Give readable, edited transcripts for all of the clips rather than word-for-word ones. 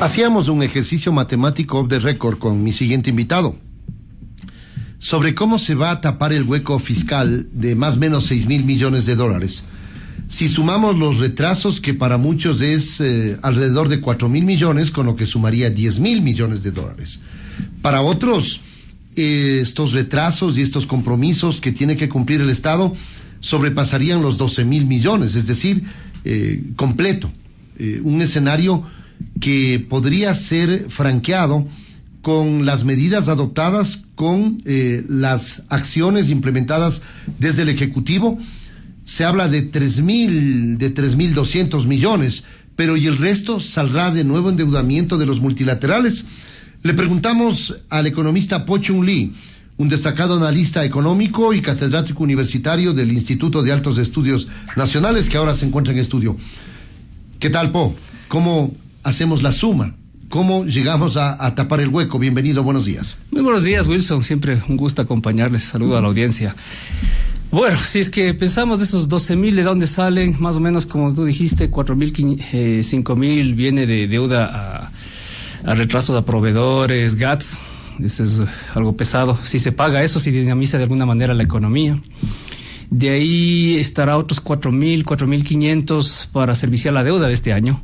Hacíamos un ejercicio matemático off the record con mi siguiente invitado sobre cómo se va a tapar el hueco fiscal de más o menos 6.000 millones de dólares. Si sumamos los retrasos, que para muchos es alrededor de 4.000 millones, con lo que sumaría 10.000 millones de dólares. Para otros, estos retrasos y estos compromisos que tiene que cumplir el Estado sobrepasarían los 12.000 millones, es decir, completo. Un escenario que podría ser franqueado con las medidas adoptadas, con las acciones implementadas desde el Ejecutivo. Se habla de 3.200 millones, pero ¿y el resto saldrá de nuevo endeudamiento de los multilaterales? Le preguntamos al economista Po Chung Lee, un destacado analista económico y catedrático universitario del Instituto de Altos Estudios Nacionales, que ahora se encuentra en estudio. ¿Qué tal, Po? ¿Cómo hacemos la suma? ¿Cómo llegamos a tapar el hueco? Bienvenido, buenos días. Muy buenos días, Wilson. Siempre un gusto acompañarles. Saludo a la audiencia. Bueno, si es que pensamos de esos 12.000, ¿de dónde salen? Más o menos, como tú dijiste, 4.000, 5.000 viene de deuda a retrasos a proveedores, GATS. Eso es algo pesado. Si se paga eso, si dinamiza de alguna manera la economía. De ahí estará otros 4.000, 4.500 para serviciar la deuda de este año.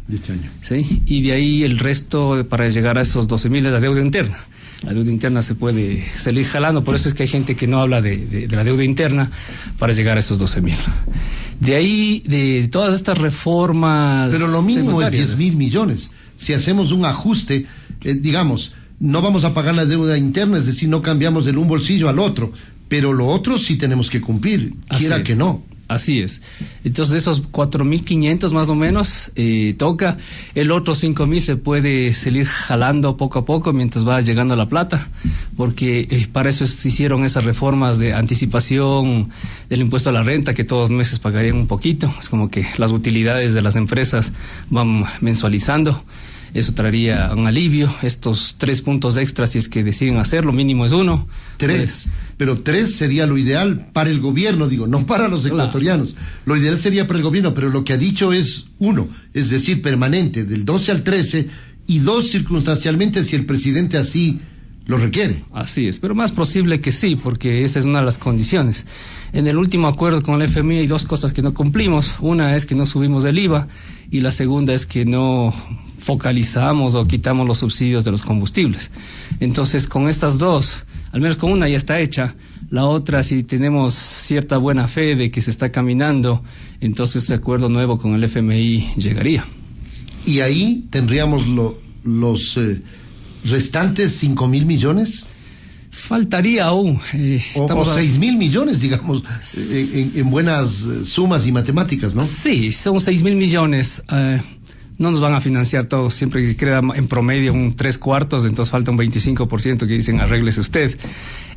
¿Sí? Y de ahí el resto para llegar a esos 12.000 es la deuda interna. La deuda interna se puede salir jalando, por eso es que hay gente que no habla de la deuda interna para llegar a esos 12.000. De ahí, de todas estas reformas... Pero lo mínimo es 10.000 millones. Si hacemos un ajuste, digamos, no vamos a pagar la deuda interna, es decir, no cambiamos de un bolsillo al otro, pero lo otro sí tenemos que cumplir, quiera que no. Así es. Entonces, esos 4.500 más o menos toca. El otro 5.000 se puede salir jalando poco a poco mientras va llegando la plata, porque para eso se hicieron esas reformas de anticipación del impuesto a la renta, que todos los meses pagarían un poquito. Es como que las utilidades de las empresas van mensualizando. Eso traería un alivio. Estos 3 puntos extras, si es que deciden hacerlo, mínimo es 1. 3. Pero 3 sería lo ideal para el gobierno, digo, no para los ecuatorianos. Claro. Lo ideal sería para el gobierno, pero lo que ha dicho es 1, es decir, permanente, del 12 al 13, y 2 circunstancialmente si el presidente así lo requiere. Así es, pero más posible que sí, porque esa es una de las condiciones. En el último acuerdo con el FMI hay 2 cosas que no cumplimos. Una es que no subimos el IVA, y la segunda es que no focalizamos o quitamos los subsidios de los combustibles. Entonces, con estas 2, al menos con una ya está hecha. La otra, si tenemos cierta buena fe de que se está caminando, entonces ese acuerdo nuevo con el FMI llegaría. Y ahí tendríamos los restantes 5.000 millones. Faltaría aún. O 6.000 millones, digamos, en buenas sumas y matemáticas, ¿no? Sí, son 6.000 millones. No nos van a financiar todos, siempre que queda en promedio un 3/4, entonces falta un 25% que dicen arréglese usted.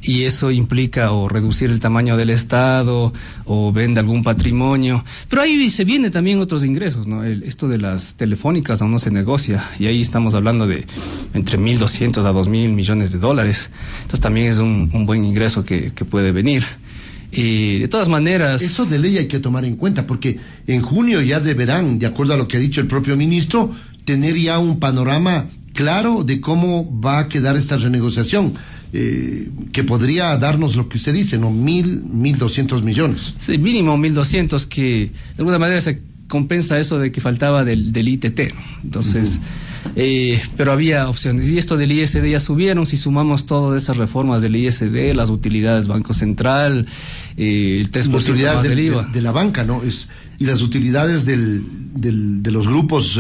Y eso implica o reducir el tamaño del Estado o vende algún patrimonio. Pero ahí se vienen también otros ingresos, ¿no? Esto de las telefónicas aún no se negocia, y ahí estamos hablando de entre 1.200 a 2.000 millones de dólares. Entonces también es un buen ingreso que puede venir. De todas maneras... Eso de ley hay que tomar en cuenta, porque en junio ya deberán, de acuerdo a lo que ha dicho el propio ministro, tener ya un panorama claro de cómo va a quedar esta renegociación, que podría darnos lo que usted dice, ¿no? 1.200 millones. Sí, mínimo 1.200, que de alguna manera se compensa eso de que faltaba del ITT. Entonces... pero había opciones, y esto del ISD ya subieron. Si sumamos todas esas reformas del ISD, las utilidades Banco Central, el 3% más del IVA de la banca, ¿no? Y las utilidades de los grupos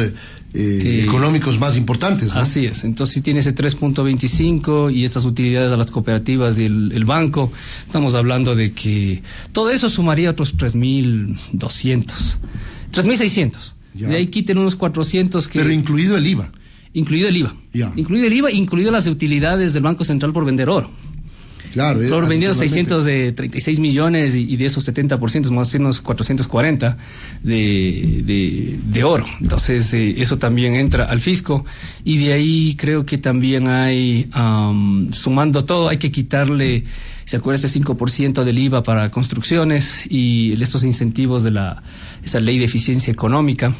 económicos más importantes, ¿no? Así es. Entonces, si tiene ese 3.25 y estas utilidades a las cooperativas y el banco, estamos hablando de que todo eso sumaría otros 3.200, 3.600. Ya. De ahí quiten unos 400 que... Pero incluido el IVA. Incluido el IVA. Ya. Incluido el IVA, incluido las utilidades del Banco Central por vender oro. Claro. Oro vendido 636 millones y de esos 70%, más o menos 440 de oro. Entonces, eso también entra al fisco. Y de ahí creo que también hay, sumando todo, hay que quitarle, ¿se acuerda? Ese 5% del IVA para construcciones y estos incentivos de esa ley de eficiencia económica.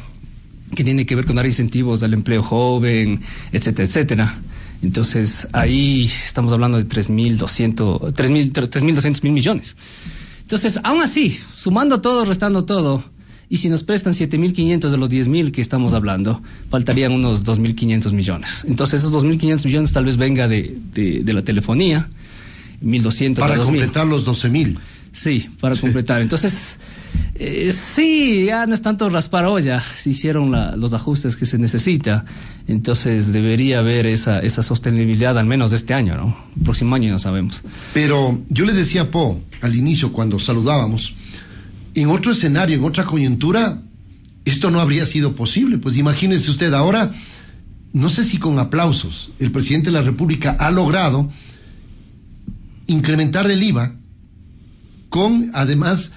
que tiene que ver con dar incentivos al empleo joven, etcétera, etcétera. Entonces, ahí estamos hablando de 3.200 mil millones. Entonces, aún así, sumando todo, restando todo, y si nos prestan 7.500 de los 10.000 que estamos hablando, faltarían unos 2.500 millones. Entonces, esos 2.500 millones tal vez venga de la telefonía, 1.200 para de 2.000. completar los 12.000. Sí, para completar. Entonces, sí, ya no es tanto raspar olla, se hicieron los ajustes que se necesita, entonces debería haber esa sostenibilidad al menos de este año, ¿no? El próximo año no sabemos. Pero yo le decía a Po al inicio cuando saludábamos, en otro escenario, en otra coyuntura, esto no habría sido posible. Pues imagínese usted ahora, no sé si con aplausos, el presidente de la República ha logrado incrementar el IVA con además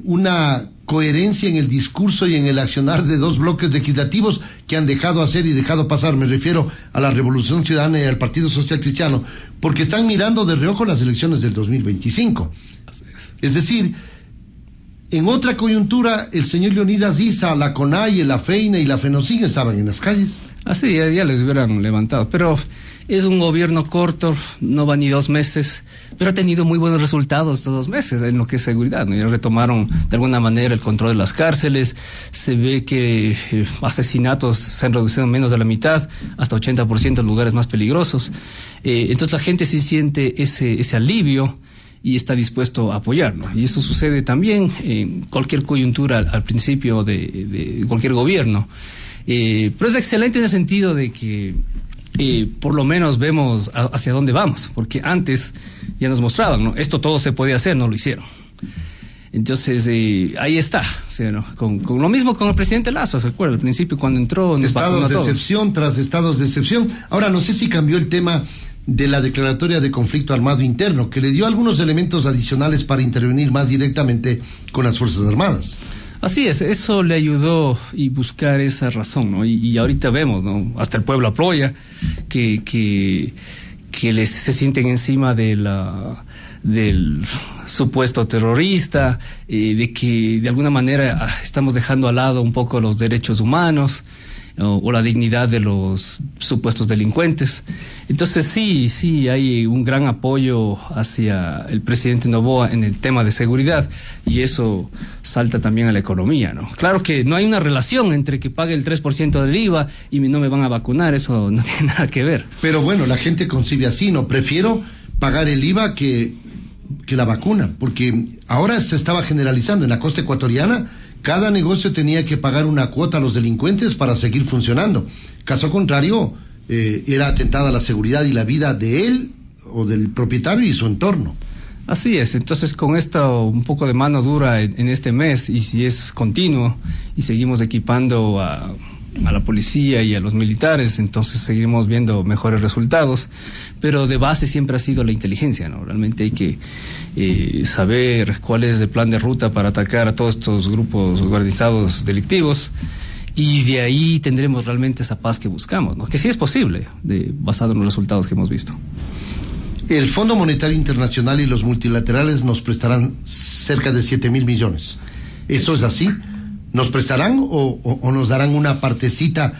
una coherencia en el discurso y en el accionar de dos bloques legislativos que han dejado hacer y dejado pasar. Me refiero a la Revolución Ciudadana y al Partido Social Cristiano, porque están mirando de reojo las elecciones del 2025. Es decir, en otra coyuntura, el señor Leonidas Issa, la CONAIE, la FEINA y la FENOCIN estaban en las calles. Así, ya les hubieran levantado, pero es un gobierno corto, no va ni 2 meses, pero ha tenido muy buenos resultados estos 2 meses en lo que es seguridad, ¿no? Ya retomaron de alguna manera el control de las cárceles, se ve que asesinatos se han reducido menos de la mitad, hasta 80% en lugares más peligrosos. Entonces la gente sí siente ese alivio y está dispuesto a apoyarlo. Y eso sucede también en cualquier coyuntura al principio de cualquier gobierno. Pero es excelente en el sentido de que por lo menos vemos hacia dónde vamos, porque antes ya nos mostraban, ¿no? Esto todo se podía hacer, no lo hicieron. Entonces, ahí está, ¿sí, no? Con lo mismo con el presidente Lazo, ¿se acuerda? Al principio cuando entró... Estados de excepción tras estados de excepción. Ahora, no sé si cambió el tema de la declaratoria de conflicto armado interno, que le dio algunos elementos adicionales para intervenir más directamente con las Fuerzas Armadas. Así es, eso le ayudó y buscar esa razón, ¿no? Y ahorita vemos, ¿no? Hasta el pueblo apoya que se sienten encima del supuesto terrorista, de que de alguna manera estamos dejando al lado un poco los derechos humanos o la dignidad de los supuestos delincuentes. Entonces sí hay un gran apoyo hacia el presidente Noboa en el tema de seguridad, y eso salta también a la economía, ¿no? Claro que no hay una relación entre que pague el 3% del IVA y no me van a vacunar, eso no tiene nada que ver. Pero bueno, la gente concibe así, ¿no? Prefiero pagar el IVA que la vacuna, porque ahora se estaba generalizando en la costa ecuatoriana. Cada negocio tenía que pagar una cuota a los delincuentes para seguir funcionando. Caso contrario, era atentada la seguridad y la vida de él o del propietario y su entorno. Así es, entonces con esto un poco de mano dura en este mes, y si es continuo y seguimos equipando a la policía y a los militares, entonces seguiremos viendo mejores resultados, pero de base siempre ha sido la inteligencia, ¿no? Realmente hay que saber cuál es el plan de ruta para atacar a todos estos grupos organizados delictivos, y de ahí tendremos realmente esa paz que buscamos, ¿no? Que sí es posible, basado en los resultados que hemos visto. El Fondo Monetario Internacional y los multilaterales nos prestarán cerca de 7.000 millones. ¿Eso es así? ¿Nos prestarán o nos darán una partecita?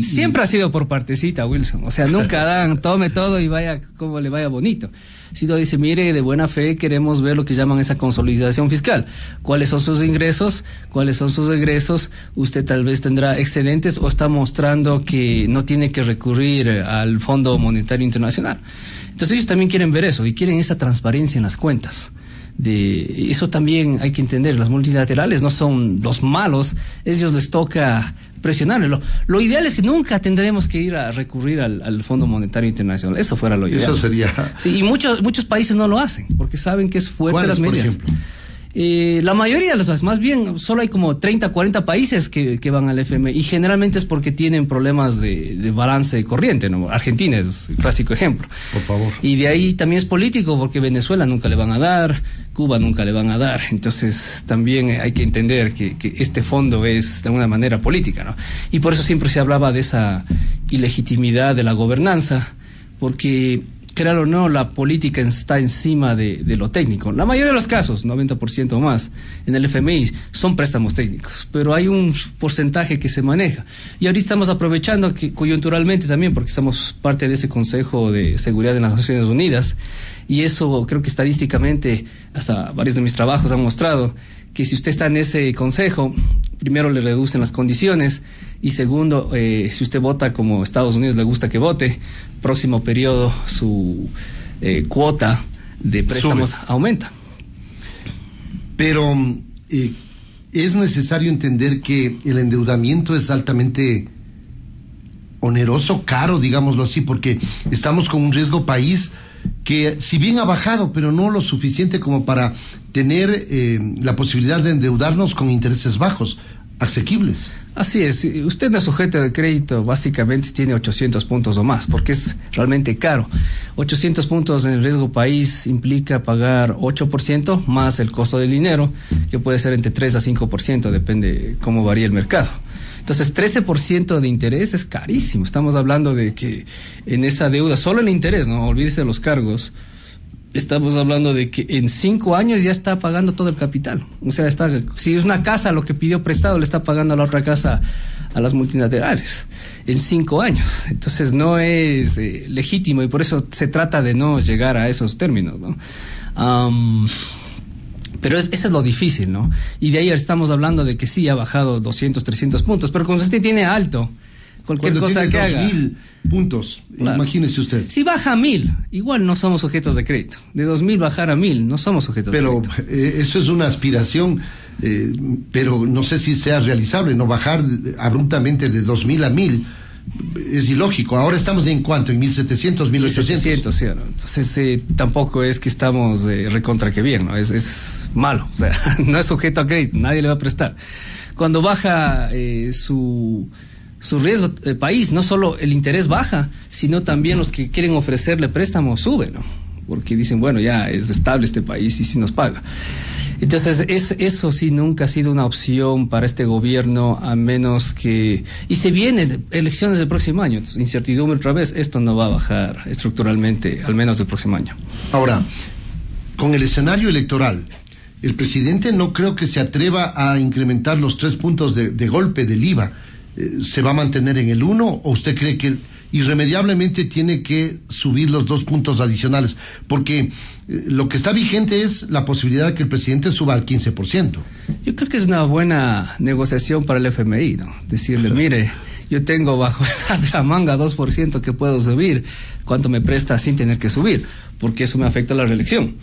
Siempre ha sido por partecita, Wilson. O sea, nunca dan, tome todo y vaya como le vaya bonito. Si lo dice, mire, de buena fe queremos ver lo que llaman esa consolidación fiscal. ¿Cuáles son sus ingresos? ¿Cuáles son sus egresos? Usted tal vez tendrá excedentes o está mostrando que no tiene que recurrir al Fondo Monetario Internacional. Entonces ellos también quieren ver eso y quieren esa transparencia en las cuentas. Eso también hay que entender, las multilaterales no son los malos, ellos les toca presionarlo. Lo ideal es que nunca tendremos que ir a recurrir al Fondo Monetario Internacional, eso fuera lo ideal. Eso sería... Sí, y muchos países no lo hacen, porque saben que es fuerte las medidas. Por ejemplo? La mayoría de los países, más bien solo hay como 30, 40 países que van al FMI, y generalmente es porque tienen problemas de balance corriente, ¿no? Argentina es el clásico ejemplo. Por favor. Y de ahí también es político, porque Venezuela nunca le van a dar, Cuba nunca le van a dar. Entonces también hay que entender que este fondo es de alguna manera política, ¿no? Y por eso siempre se hablaba de esa ilegitimidad de la gobernanza, porque Claro o no, la política está encima de lo técnico. La mayoría de los casos, 90% más, en el FMI son préstamos técnicos, pero hay un porcentaje que se maneja. Y ahorita estamos aprovechando que coyunturalmente también, porque somos parte de ese Consejo de Seguridad de las Naciones Unidas, y eso creo que estadísticamente, hasta varios de mis trabajos han mostrado, que si usted está en ese consejo, primero le reducen las condiciones, y segundo, si usted vota como Estados Unidos le gusta que vote, próximo periodo su cuota de préstamos aumenta. Pero es necesario entender que el endeudamiento es altamente oneroso, caro, digámoslo así, porque estamos con un riesgo país que si bien ha bajado, pero no lo suficiente como para tener la posibilidad de endeudarnos con intereses bajos, asequibles. Así es, usted no es sujeto de crédito, básicamente tiene 800 puntos o más, porque es realmente caro. 800 puntos en el riesgo país implica pagar 8% más el costo del dinero, que puede ser entre 3 a 5%, depende cómo varía el mercado. Entonces, 13% de interés es carísimo. Estamos hablando de que en esa deuda, solo el interés, no olvídese de los cargos, estamos hablando de que en 5 años ya está pagando todo el capital. O sea, si es una casa, lo que pidió prestado le está pagando a la otra casa a las multinacionales en 5 años. Entonces no es legítimo, y por eso se trata de no llegar a esos términos, ¿no? Pero eso es lo difícil, ¿no? Y de ahí estamos hablando de que sí ha bajado 200, 300 puntos, pero cuando usted tiene alto, cualquier cuando cosa que haga... 2.000 puntos, claro. Imagínese usted. Si baja a 1.000, igual no somos sujetos de crédito. De 2.000 bajar a 1.000, no somos sujetos de crédito. Pero eso es una aspiración, pero no sé si sea realizable, no bajar abruptamente de 2.000 a 1.000. Es ilógico. Ahora estamos en ¿cuánto? En 1.700, 1.800. 1.700, sí, ¿no? Entonces tampoco es que estamos recontra que bien, ¿no? Es malo. O sea, no es sujeto a crédito, nadie le va a prestar. Cuando baja su riesgo país, no solo el interés baja, sino también los que quieren ofrecerle préstamos suben, ¿no? Porque dicen, bueno, ya es estable este país y sí nos paga. Entonces, eso sí nunca ha sido una opción para este gobierno, a menos que... Y se vienen elecciones del próximo año, entonces, incertidumbre otra vez, esto no va a bajar estructuralmente, al menos del próximo año. Ahora, con el escenario electoral, el presidente no creo que se atreva a incrementar los 3 puntos de golpe del IVA. ¿Se va a mantener en el 1 o usted cree que irremediablemente tiene que subir los 2 puntos adicionales? Porque lo que está vigente es la posibilidad de que el presidente suba al 15%. Yo creo que es una buena negociación para el FMI, ¿no? Decirle, mire, yo tengo bajo la manga 2% que puedo subir, ¿cuánto me presta sin tener que subir? Porque eso me afecta a la reelección.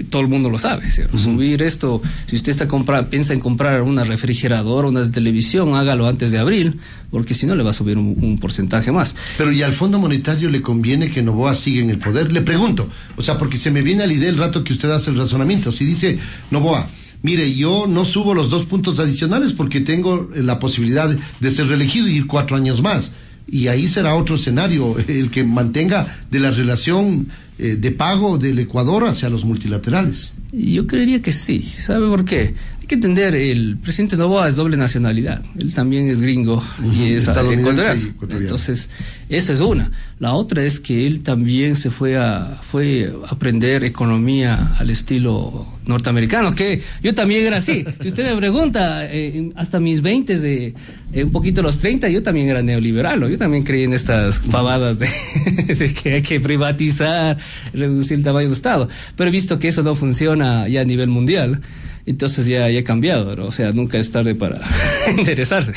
Todo el mundo lo sabe, ¿cierto? Subir esto, si usted piensa en comprar una refrigeradora, una de televisión, hágalo antes de abril, porque si no le va a subir un porcentaje más. Pero ¿y al Fondo Monetario le conviene que Noboa siga en el poder? Le pregunto, o sea, porque se me viene a la idea el rato que usted hace el razonamiento. Si dice Noboa, mire, yo no subo los 2 puntos adicionales porque tengo la posibilidad de ser reelegido y ir 4 años más. Y ahí será otro escenario, el que mantenga de la relación de pago del Ecuador hacia los multilaterales. Yo creería que sí. ¿Sabe por qué? Hay que entender, el presidente Noboa es doble nacionalidad. Él también es gringo y es ecuatoriano. Entonces, esa es una. La otra es que él también fue a aprender economía al estilo norteamericano, que yo también era así. Si usted me pregunta, hasta mis 20, un poquito los 30, yo también era neoliberal, ¿no? Yo también creí en estas pavadas de que hay que privatizar, reducir el tamaño del Estado. Pero he visto que eso no funciona ya a nivel mundial. Entonces ya he cambiado, ¿no? O sea, nunca es tarde para interesarse.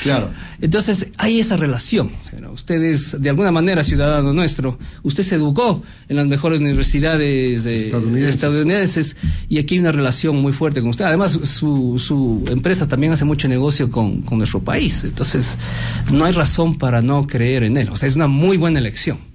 Claro. Entonces hay esa relación, ¿no? Usted es de alguna manera ciudadano nuestro, usted se educó en las mejores universidades estadounidenses y aquí hay una relación muy fuerte con usted. Además su empresa también hace mucho negocio con nuestro país, entonces no hay razón para no creer en él. O sea, es una muy buena elección.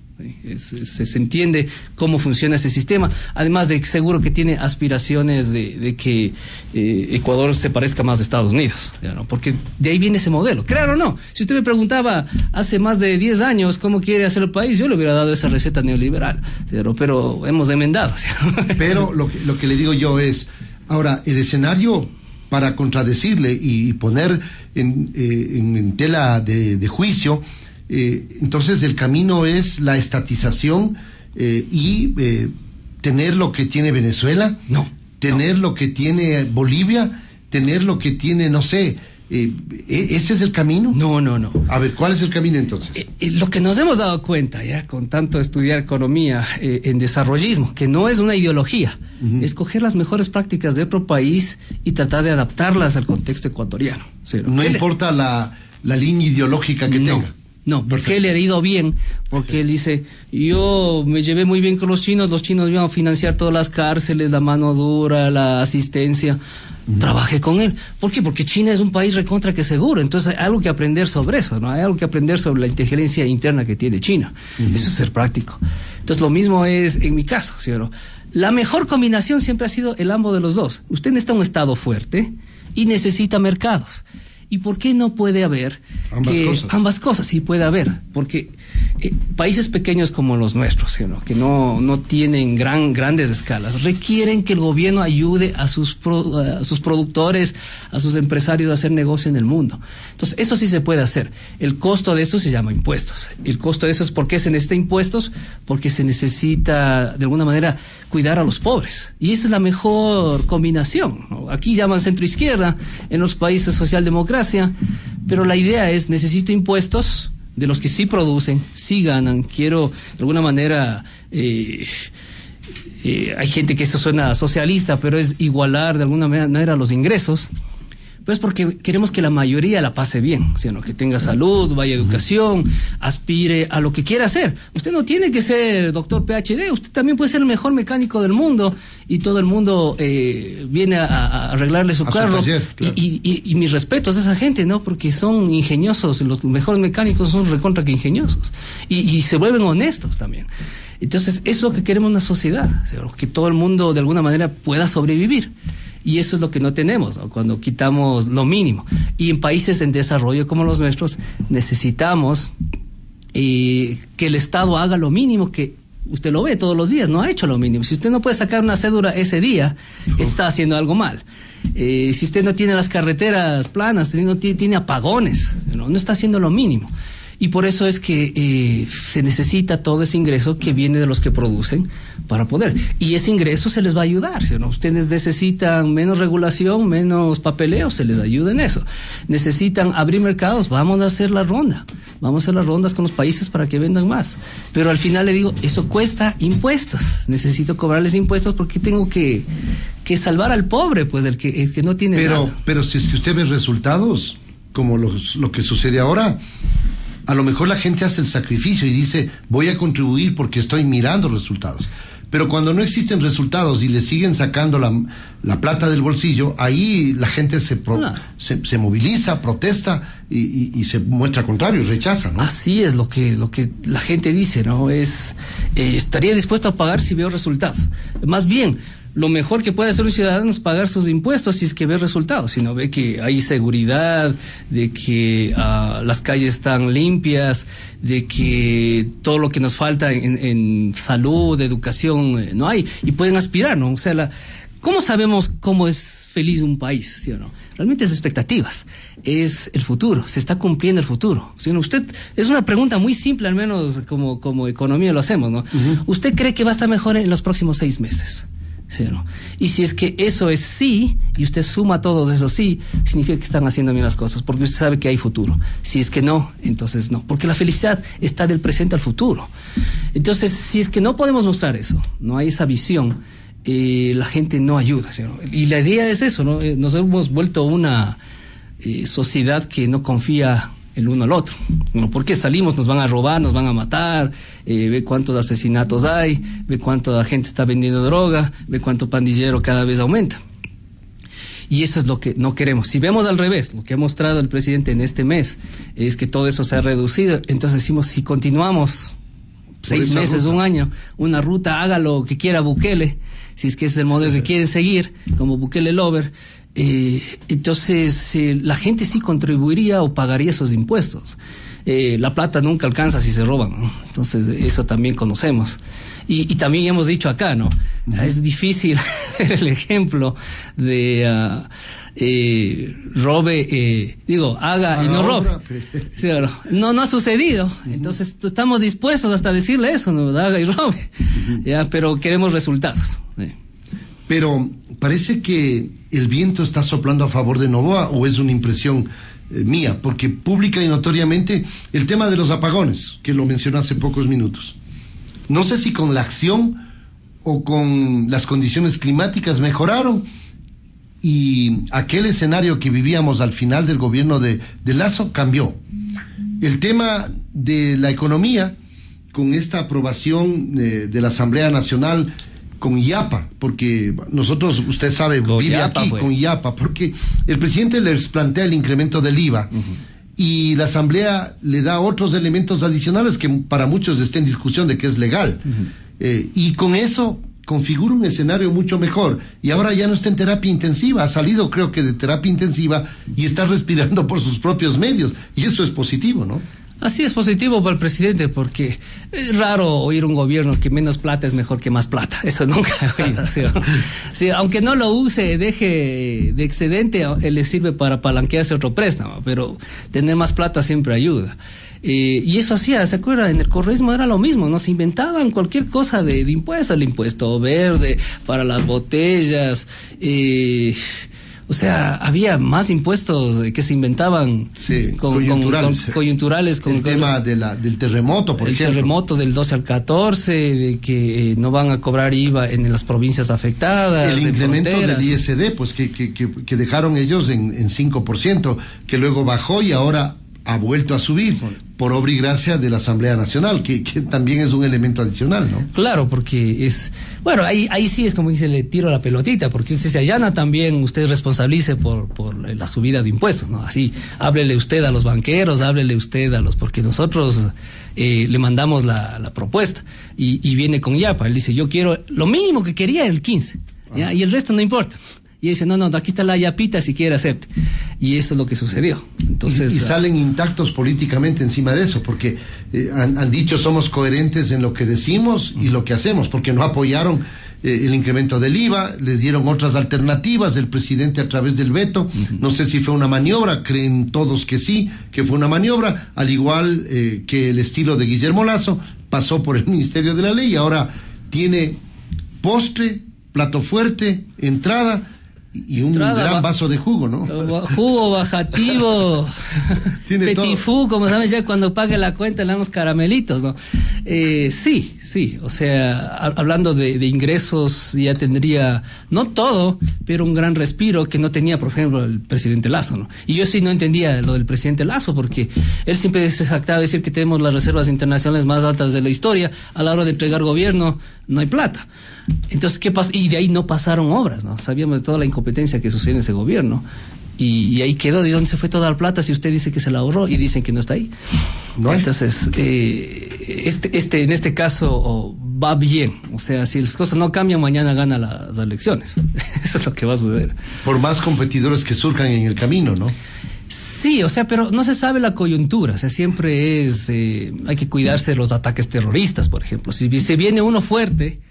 Se entiende cómo funciona ese sistema, además de que seguro que tiene aspiraciones de que Ecuador se parezca más a Estados Unidos, ¿no? Porque de ahí viene ese modelo, claro o no. Si usted me preguntaba hace más de 10 años cómo quiere hacer el país, yo le hubiera dado esa receta neoliberal, pero hemos enmendado, ¿sí? Pero lo que le digo yo es, ahora, el escenario para contradecirle y poner en tela de juicio, entonces el camino es la estatización tener lo que tiene Venezuela, tener lo que tiene Bolivia, tener lo que tiene, no sé, ¿ese es el camino? No. A ver, ¿cuál es el camino entonces? Lo que nos hemos dado cuenta ya con tanto estudiar economía en desarrollismo, que no es una ideología, es coger las mejores prácticas de otro país y tratar de adaptarlas al contexto ecuatoriano. ¿Sí? No importa la línea ideológica que tenga. No, porque él le ha ido bien, porque él dice, yo me llevé muy bien con los chinos iban a financiar todas las cárceles, la mano dura, la asistencia. Trabajé con él. ¿Por qué? Porque China es un país recontra que seguro. Entonces hay algo que aprender sobre eso, ¿no? Hay algo que aprender sobre la inteligencia interna que tiene China. Eso es ser práctico. Entonces lo mismo es en mi caso, ¿sí o no? La mejor combinación siempre ha sido el ambos de los dos. Usted necesita un Estado fuerte y necesita mercados. ¿Y por qué no puede haber ambas cosas? Sí puede haber, porque países pequeños como los nuestros, ¿sí? Que no tienen grandes escalas, requieren que el gobierno ayude a sus productores, a sus empresarios a hacer negocio en el mundo. Entonces, eso sí se puede hacer. El costo de eso se llama impuestos. El costo de eso es ¿por qué se necesita impuestos? Porque se necesita, de alguna manera, cuidar a los pobres. Y esa es la mejor combinación, ¿no? Aquí llaman centro-izquierda, en los países socialdemocracia, pero la idea es, necesito impuestos de los que sí producen, sí ganan, quiero, de alguna manera, hay gente que eso suena socialista, pero es igualar de alguna manera los ingresos. Pues porque queremos que la mayoría la pase bien, ¿sí? ¿No? Que tenga salud, vaya a educación, aspire a lo que quiera hacer. Usted no tiene que ser doctor PhD, usted también puede ser el mejor mecánico del mundo y todo el mundo viene a arreglarle su carro. Su taller, claro. Y mis respetos a esa gente, ¿no? Porque son ingeniosos, los mejores mecánicos son recontra que ingeniosos y se vuelven honestos también. Entonces, eso es lo que queremos en una sociedad, ¿sí? Que todo el mundo de alguna manera pueda sobrevivir. Y eso es lo que no tenemos, ¿no? Cuando quitamos lo mínimo. Y en países en desarrollo como los nuestros, necesitamos que el Estado haga lo mínimo que usted lo ve todos los días, no ha hecho lo mínimo. Si usted no puede sacar una cédula ese día, está haciendo algo mal. Si usted no tiene las carreteras planas, no tiene apagones, no está haciendo lo mínimo. Y por eso es que se necesita todo ese ingreso que viene de los que producen para poder. Y ese ingreso se les va a ayudar, ¿sí o no? Ustedes necesitan menos regulación, menos papeleo, se les ayuda en eso. Necesitan abrir mercados, vamos a hacer la ronda. Vamos a hacer las rondas con los países para que vendan más. Pero al final le digo, eso cuesta impuestos. Necesito cobrarles impuestos porque tengo que salvar al pobre, pues el que no tiene nada. Pero si es que usted ve resultados, como lo que sucede ahora, a lo mejor la gente hace el sacrificio y dice, voy a contribuir porque estoy mirando resultados. Pero cuando no existen resultados y le siguen sacando la plata del bolsillo, ahí la gente se moviliza, protesta y se muestra contrario, rechaza, ¿no? Así es lo que la gente dice, ¿no? Estaría dispuesto a pagar si veo resultados. Más bien, lo mejor que puede hacer un ciudadano es pagar sus impuestos si es que ve resultados, si no ve que hay seguridad, de que las calles están limpias, de que todo lo que nos falta en salud, educación, no hay, y pueden aspirar, ¿no? O sea, ¿cómo sabemos cómo es feliz un país, sí o no? Realmente es expectativas, es el futuro, se está cumpliendo el futuro. ¿Sí? Usted, es una pregunta muy simple, al menos como economía lo hacemos, ¿no? ¿Usted cree que va a estar mejor en los próximos 6 meses? ¿Sí o no? Y si es que eso es sí, y usted suma todos esos sí, significa que están haciendo bien las cosas, porque usted sabe que hay futuro. Si es que no, entonces no, porque la felicidad está del presente al futuro. Entonces, si es que no podemos mostrar eso, no hay esa visión, la gente no ayuda, ¿sí o no? Y la idea es eso, ¿no? Nos hemos vuelto una sociedad que no confía el uno al otro, ¿no? Porque salimos, nos van a robar, nos van a matar, ve cuántos asesinatos hay, ve cuánta gente está vendiendo droga, ve cuánto pandillero cada vez aumenta. Y eso es lo que no queremos. Si vemos al revés, lo que ha mostrado el presidente en este mes es que todo eso se ha reducido, entonces decimos, si continuamos 6 meses, un año, una ruta, haga lo que quiera Bukele, si es que ese es el modelo que quieren seguir, como Bukele Lover, entonces la gente sí contribuiría o pagaría esos impuestos. La plata nunca alcanza si se roban, ¿no? Entonces eso también conocemos y también hemos dicho acá, ¿no? Es difícil ver el ejemplo de haga y no robe. Sí, no ha sucedido. Entonces estamos dispuestos hasta decirle eso, no haga y robe. Ya, pero queremos resultados. Pero parece que el viento está soplando a favor de Noboa, o es una impresión mía, porque pública y notoriamente el tema de los apagones, que lo mencionó hace pocos minutos. No sé si con la acción o con las condiciones climáticas mejoraron, y aquel escenario que vivíamos al final del gobierno de Lasso cambió. El tema de la economía, con esta aprobación de la Asamblea Nacional con IAPA, porque nosotros, usted sabe, vive aquí con IAPA, porque el presidente les plantea el incremento del IVA, y la Asamblea le da otros elementos adicionales que para muchos está en discusión de que es legal. Y con eso configura un escenario mucho mejor, y ahora ya no está en terapia intensiva, ha salido creo que de terapia intensiva y está respirando por sus propios medios, y eso es positivo, ¿no? Así es positivo para el presidente, porque es raro oír un gobierno que menos plata es mejor que más plata. Eso nunca he oído. ¿Sí? Aunque no lo use, deje de excedente, le sirve para palanquearse otro préstamo, pero tener más plata siempre ayuda. Y eso hacía, ¿se acuerda? En el correísmo era lo mismo, ¿no? Se inventaban cualquier cosa de impuestos, el impuesto verde para las botellas, o sea, había más impuestos que se inventaban, coyunturales. El tema del terremoto, por ejemplo. El terremoto del 12 al 14, de que no van a cobrar IVA en las provincias afectadas. El incremento del ISD, pues que dejaron ellos en 5%, que luego bajó y ahora ha vuelto a subir, por obra y gracia de la Asamblea Nacional, que también es un elemento adicional, ¿no? Claro, porque ahí sí es como que se le tiro la pelotita, porque si se allana también usted responsabilice por la subida de impuestos, ¿no? Así, háblele usted a los banqueros, háblele usted porque nosotros le mandamos la propuesta, y viene con IAPA, él dice, yo quiero, lo mínimo que quería el 15, ¿ya? Y el resto no importa. Y dice, no, aquí está la yapita, si quiere acepte. Y eso es lo que sucedió. Entonces, y salen intactos políticamente encima de eso, porque han dicho somos coherentes en lo que decimos y lo que hacemos, porque no apoyaron el incremento del IVA, le dieron otras alternativas el presidente a través del veto. No sé si fue una maniobra, creen todos que sí, que fue una maniobra, al igual que el estilo de Guillermo Lasso, pasó por el Ministerio de la Ley y ahora tiene postre, plato fuerte, entrada y un gran vaso de jugo, ¿no? Jugo bajativo, petit fou, como saben, ya cuando pague la cuenta le damos caramelitos, ¿no? Sí, o sea, hablando de ingresos, ya tendría, no todo, pero un gran respiro que no tenía, por ejemplo, el presidente Lasso, ¿no? Y yo sí no entendía lo del presidente Lasso, porque él siempre se jactaba de decir que tenemos las reservas internacionales más altas de la historia, a la hora de entregar gobierno no hay plata. Entonces, ¿qué pasó? Y de ahí no pasaron obras, ¿no? Sabíamos de toda la incompetencia que sucede en ese gobierno. Y ahí quedó. ¿De dónde se fue toda la plata si usted dice que se la ahorró y dicen que no está ahí? ¿No? Entonces, en este caso va bien. O sea, si las cosas no cambian, mañana gana las elecciones. Eso es lo que va a suceder. Por más competidores que surjan en el camino, ¿no? Sí, o sea, pero no se sabe la coyuntura. O sea, siempre hay que cuidarse de los ataques terroristas, por ejemplo. Si se viene uno fuerte...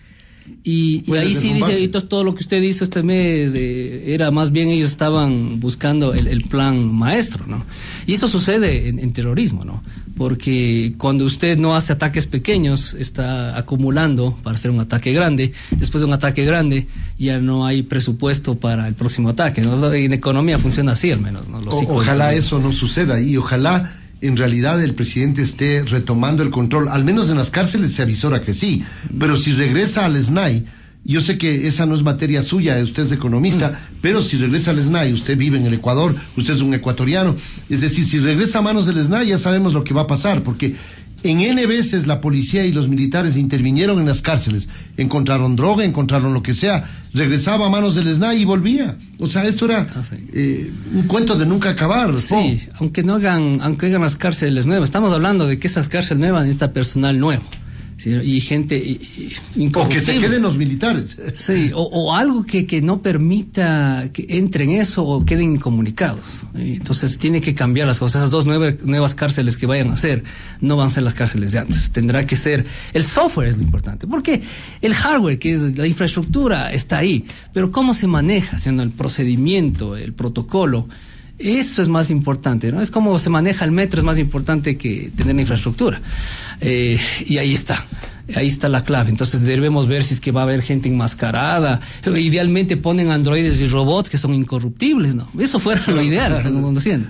Y ahí sí dice, todo lo que usted hizo este mes era más bien ellos estaban buscando el plan maestro, ¿no? Y eso sucede en terrorismo, ¿no? Porque cuando usted no hace ataques pequeños, está acumulando para hacer un ataque grande. Después de un ataque grande, ya no hay presupuesto para el próximo ataque, ¿no? En economía funciona así al menos, ¿no? Ojalá eso no suceda y ojalá en realidad el presidente esté retomando el control, al menos en las cárceles se avisora que sí, pero si regresa al SNAI, yo sé que esa no es materia suya, usted es economista, pero si regresa al SNAI, usted vive en el Ecuador, usted es un ecuatoriano, es decir, si regresa a manos del SNAI ya sabemos lo que va a pasar, porque en N veces la policía y los militares intervinieron en las cárceles, encontraron droga, encontraron lo que sea, regresaba a manos del SNAI y volvía. O sea, esto era un cuento de nunca acabar. Sí, aunque hagan las cárceles nuevas, estamos hablando de que esas cárceles nuevas necesitan personal nuevo. ¿sí? Y gente o que se queden los militares. Sí, o algo que no permita que entren eso o queden incomunicados. Entonces tiene que cambiar las cosas. Esas dos nuevas cárceles que vayan a hacer no van a ser las cárceles de antes. Tendrá que ser, el software es lo importante, porque el hardware, que es la infraestructura, está ahí, pero cómo se maneja, siendo el procedimiento, el protocolo, eso es más importante, ¿no? Es como se maneja el metro, es más importante que tener la infraestructura. Y ahí está la clave. Entonces debemos ver si es que va a haber gente enmascarada. Idealmente ponen androides y robots que son incorruptibles, ¿no? Eso fuera lo ideal, estamos conociendo.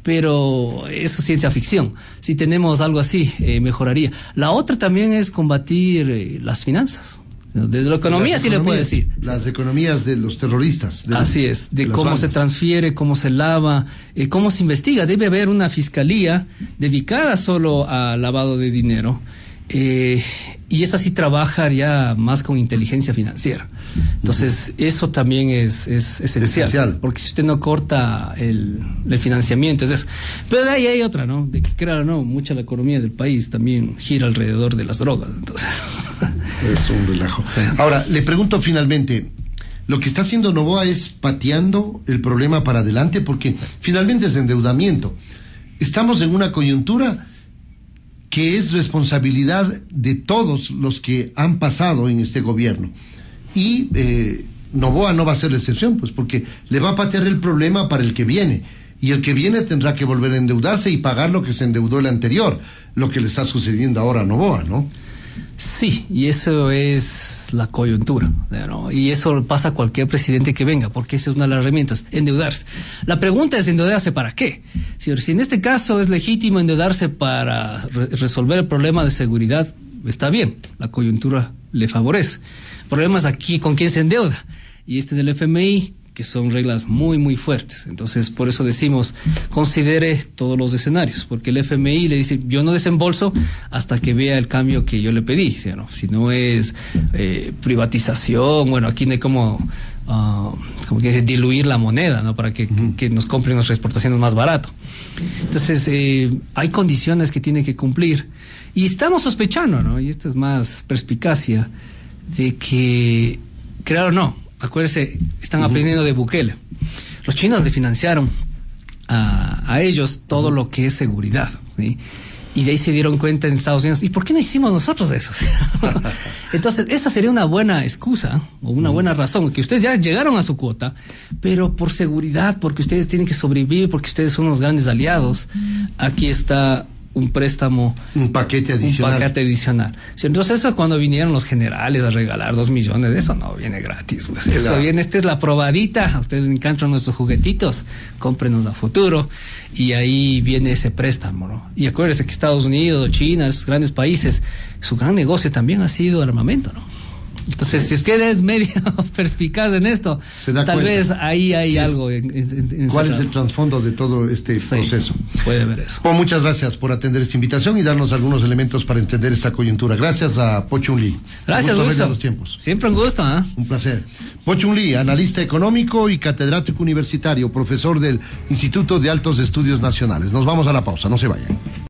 Pero eso es ciencia ficción. Si tenemos algo así, mejoraría. La otra también es combatir las finanzas. Desde la economía sí le puedo decir. Las economías de los terroristas. Así es, de cómo bandas se transfiere, cómo se lava, cómo se investiga. Debe haber una fiscalía dedicada solo a lavado de dinero. Y esa sí trabaja ya más con inteligencia financiera. Entonces, eso también es esencial. Porque si usted no corta el financiamiento, es eso. Pero de ahí hay otra, ¿no? De que, claro, no, mucha la economía del país también gira alrededor de las drogas. Entonces... Es un relajo. Sí. Ahora, le pregunto finalmente, lo que está haciendo Noboa es pateando el problema para adelante, porque finalmente es endeudamiento. Estamos en una coyuntura que es responsabilidad de todos los que han pasado en este gobierno. Y Noboa no va a ser la excepción, pues porque le va a patear el problema para el que viene. Y el que viene tendrá que volver a endeudarse y pagar lo que se endeudó el anterior, lo que le está sucediendo ahora a Noboa, ¿no? Sí, y eso es la coyuntura, ¿no? Y eso pasa a cualquier presidente que venga, porque esa es una de las herramientas, endeudarse. La pregunta es, ¿endeudarse para qué? Si en este caso es legítimo endeudarse para resolver el problema de seguridad, está bien, la coyuntura le favorece. El problema es aquí con quién se endeuda, y este es el FMI, que son reglas muy, muy fuertes. Entonces, por eso decimos, considere todos los escenarios, porque el FMI le dice, yo no desembolso hasta que vea el cambio que yo le pedí, ¿sí, no? Si no es privatización, bueno, aquí no hay como que dice, diluir la moneda, ¿no? Para que nos compren nuestras exportaciones más barato. Entonces, hay condiciones que tiene que cumplir. Y estamos sospechando, ¿no? Y esto es más perspicacia, de que, claro, no. Acuérdense, están aprendiendo de Bukele. Los chinos le financiaron a ellos todo lo que es seguridad, ¿sí? Y de ahí se dieron cuenta en Estados Unidos, ¿y por qué no hicimos nosotros eso? Entonces, esa sería una buena excusa o una buena razón, que ustedes ya llegaron a su cuota, pero por seguridad, porque ustedes tienen que sobrevivir, porque ustedes son los grandes aliados, aquí está un préstamo, un paquete adicional. Sí, entonces eso cuando vinieron los generales a regalar 2 millones, eso no viene gratis, pues. Claro. Eso viene, esta es la probadita, a ustedes les encantan nuestros juguetitos, cómprenos a futuro, y ahí viene ese préstamo, ¿no? Y acuérdense que Estados Unidos, China, esos grandes países, su gran negocio también ha sido el armamento, ¿no? Entonces, si usted es medio perspicaz en esto, tal vez ahí hay algo. ¿Cuál es el trasfondo de todo este proceso? Puede ver eso. Pues muchas gracias por atender esta invitación y darnos algunos elementos para entender esta coyuntura. Gracias a Po Chun Lee. Gracias, Luis. Los tiempos. Siempre un gusto, ¿eh? Un placer. Po Chun Lee, analista económico y catedrático universitario, profesor del Instituto de Altos Estudios Nacionales. Nos vamos a la pausa, no se vayan.